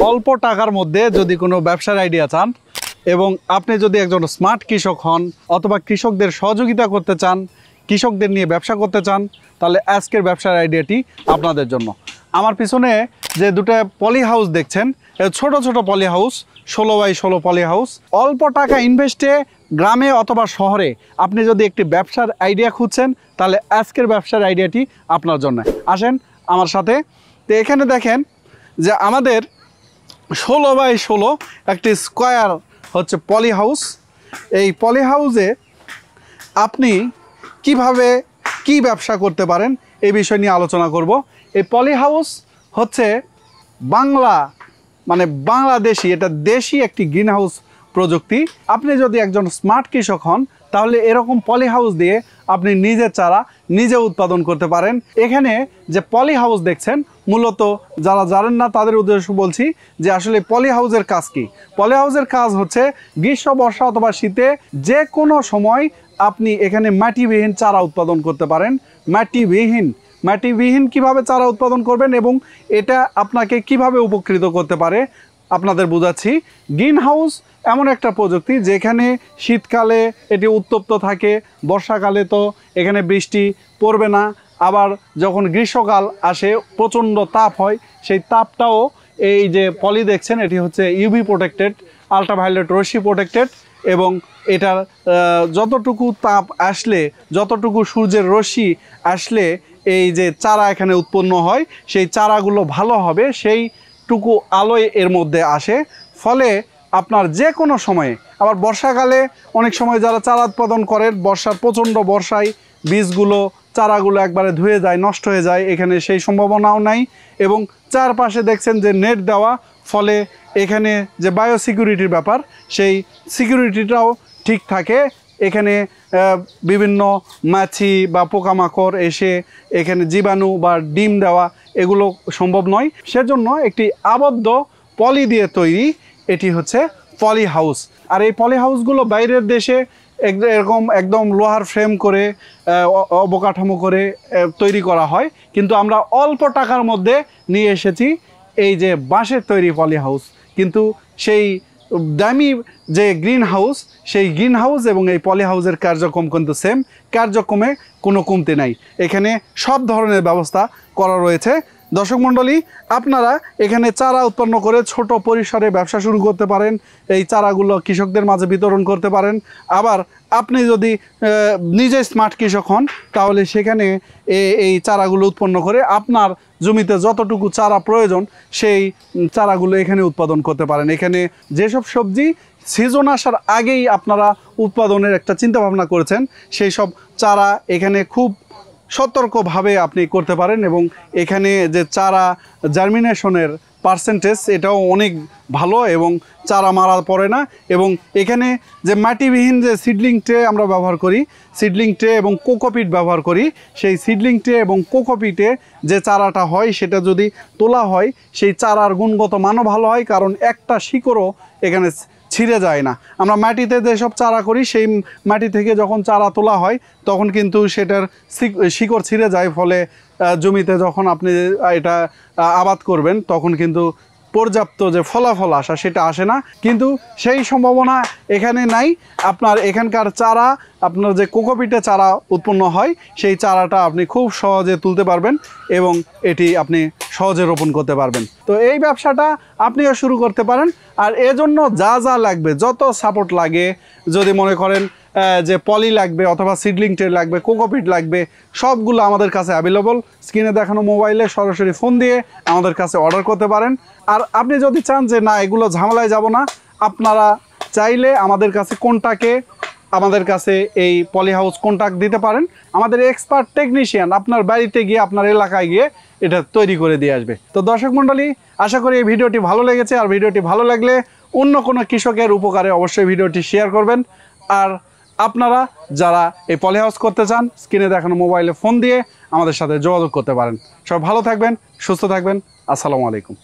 অল্প টাকার মধ্যে যদি কোনো ব্যবসার আইডিয়া চান এবং আপনি যদি একজন স্মার্ট কৃষক হন অথবা কৃষকদের সহযোগিতা করতে চান, কৃষকদের নিয়ে ব্যবসা করতে চান, তাহলে আজকের ব্যবসার আইডিয়াটি আপনাদের জন্য। আমার পিছনে যে দুটো পলি হাউস দেখছেন, ছোট ছোট পলি হাউস, 16x16 পলি হাউস। অল্প টাকা ইনভেস্টে গ্রামে অথবা শহরে আপনি যদি একটি ব্যবসার আইডিয়া খুঁজছেন, তাহলে আজকের ব্যবসার আইডিয়াটি আপনার জন্য। আসেন আমার সাথে। তো এখানে দেখেন যে আমাদের 16x16 একটি স্কোয়ার হচ্ছে পলি হাউস। এই পলি হাউসে আপনি কিভাবে কি ব্যবসা করতে পারেন এই বিষয় নিয়ে আলোচনা করব। এই পলি হাউস হচ্ছে বাংলাদেশি, এটা দেশি একটি গ্রিন হাউস প্রযুক্তি। আপনি যদি একজন স্মার্ট কৃষক হন তাহলে এরকম পলি হাউস দিয়ে আপনি নিজের চারা নিজে উৎপাদন করতে পারেন। এখানে যে পলি হাউস দেখছেন, মূলত যারা জানেন না তাদের উদ্দেশ্যে বলছি যে আসলে পলি হাউসের কাজ কি। পলি হাউসের কাজ হচ্ছে গ্রীষ্ম, বর্ষা অথবা শীতে যে কোনো সময় আপনি এখানে মাটিবিহীন চারা উৎপাদন করতে পারেন। মাটিবিহীন কিভাবে চারা উৎপাদন করবেন এবং এটা আপনাকে কিভাবে উপকৃত করতে পারে আপনাদের বোঝাচ্ছি। গ্রিন হাউস এমন একটা প্রযুক্তি যেখানে শীতকালে এটি উত্তপ্ত থাকে, বর্ষাকালে তো এখানে বৃষ্টি পড়বে না, আবার যখন গ্রীষ্মকাল আসে প্রচণ্ড তাপ হয়, সেই তাপটাও এই যে পলি দেখছেন এটি হচ্ছে ইউভি প্রোটেক্টেড, আল্ট্রাভায়োলেট রশ্মি প্রোটেক্টেড, এবং এটার যতটুকু তাপ আসলে, যতটুকু সূর্যের রশ্মি আসলে এই যে চারা এখানে উৎপন্ন হয় সেই চারাগুলো ভালো হবে, সেইটুকু আলোয় এর মধ্যে আসে। ফলে আপনার যে কোনো সময়ে, আবার বর্ষাকালে অনেক সময় যারা চারা উৎপাদন করেন, প্রচণ্ড বর্ষায় বীজগুলো, চারাগুলো একবারে ধুয়ে যায়, নষ্ট হয়ে যায়, এখানে সেই সম্ভাবনাও নাই। এবং চারপাশে দেখছেন যে নেট দেওয়া, ফলে এখানে যে বায়োসিকিউরিটির ব্যাপার, সেই সিকিউরিটিটাও ঠিক থাকে। এখানে বিভিন্ন মাছি বা পোকামাকড় এসে এখানে জীবাণু বা ডিম দেওয়া এগুলো সম্ভব নয়। সেজন্য একটি আবদ্ধ পলি দিয়ে তৈরি এটি হচ্ছে পলি হাউস। আর এই পলি হাউসগুলো বাইরের দেশে এরকম একদম লোহার ফ্রেম করে অবকাঠামো করে তৈরি করা হয়, কিন্তু আমরা অল্প টাকার মধ্যে নিয়ে এসেছি এই যে বাঁশের তৈরি পলি হাউস। কিন্তু সেই দামি যে গ্রিন হাউস, সেই গ্রিন হাউস এবং এই পলি হাউসের কার্যক্রম কিন্তু সেম, কার্যক্রমে কোনো কমতি নাই। এখানে সব ধরনের ব্যবস্থা করা রয়েছে। দর্শক মণ্ডলী, আপনারা এখানে চারা উৎপন্ন করে ছোট পরিসরে ব্যবসা শুরু করতে পারেন, এই চারাগুলো কৃষকদের মাঝে বিতরণ করতে পারেন। আবার আপনি যদি নিজে স্মার্ট কৃষক হন তাহলে সেখানে এই চারাগুলো উৎপন্ন করে আপনার জমিতে যতটুকু চারা প্রয়োজন সেই চারাগুলো এখানে উৎপাদন করতে পারেন। এখানে যেসব সবজি সিজন আসার আগেই আপনারা উৎপাদনের একটা চিন্তাভাবনা করেছেন, সেই সব চারা এখানে খুব সতর্কভাবে আপনি করতে পারেন। এবং এখানে যে চারা জার্মিনেশনের পার্সেন্টেজ এটাও অনেক ভালো এবং চারা মারা পড়ে না। এবং এখানে যে মাটিবিহীন যে সিডলিং ট্রে আমরা ব্যবহার করি, সিডলিং ট্রে এবং কোকোপিট ব্যবহার করি, সেই সিডলিং ট্রে এবং কোকোপিটে যে চারাটা হয় সেটা যদি তোলা হয় সেই চারার গুণগত মানও ভালো হয়, কারণ একটা শিকড়ও এখানে ছিঁড়ে যায় না। আমরা মাটিতে যেসব চারা করি সেই মাটি থেকে যখন চারা তোলা হয় তখন কিন্তু সেটার শিকড় ছিঁড়ে যায়, ফলে জমিতে যখন আপনি এটা আবাদ করবেন তখন কিন্তু পর্যাপ্ত যে ফলাফল আসা সেটা আসে না। কিন্তু সেই সম্ভাবনা এখানে নাই। আপনার এখানকার চারা, আপনার যে কোকোপিটে চারা উৎপন্ন হয় সেই চারাটা আপনি খুব সহজে তুলতে পারবেন এবং এটি আপনি সহজে রোপণ করতে পারবেন। তো এই ব্যবসাটা আপনিও শুরু করতে পারেন। আর এজন্য যা যা লাগবে, যত সাপোর্ট লাগে, যদি মনে করেন যে পলি লাগবে অথবা সিডলিং ট্রে লাগবে, কোকোপিট লাগবে, সবগুলো আমাদের কাছে অ্যাভেলেবল। স্ক্রিনে দেখানো মোবাইলে সরাসরি ফোন দিয়ে আমাদের কাছে অর্ডার করতে পারেন। আর আপনি যদি চান যে না এগুলো ঝামেলায় যাব না, আপনারা চাইলে আমাদের কাছে এই পলি হাউস কন্ট্যাক্ট দিতে পারেন। আমাদের এক্সপার্ট টেকনিশিয়ান আপনার বাড়িতে গিয়ে, আপনার এলাকায় গিয়ে এটা তৈরি করে দিয়ে আসবে। তো দর্শক মণ্ডলী, আশা করি এই ভিডিওটি ভালো লেগেছে। আর ভিডিওটি ভালো লাগলে অন্য কোনো কৃষকের উপকারে অবশ্যই ভিডিওটি শেয়ার করবেন। আর আপনারা যারা এই পলি হাউস করতে চান, স্ক্রিনে দেখানো মোবাইলে ফোন দিয়ে আমাদের সাথে যোগাযোগ করতে পারেন। সব ভালো থাকবেন, সুস্থ থাকবেন। আসসালামু আলাইকুম।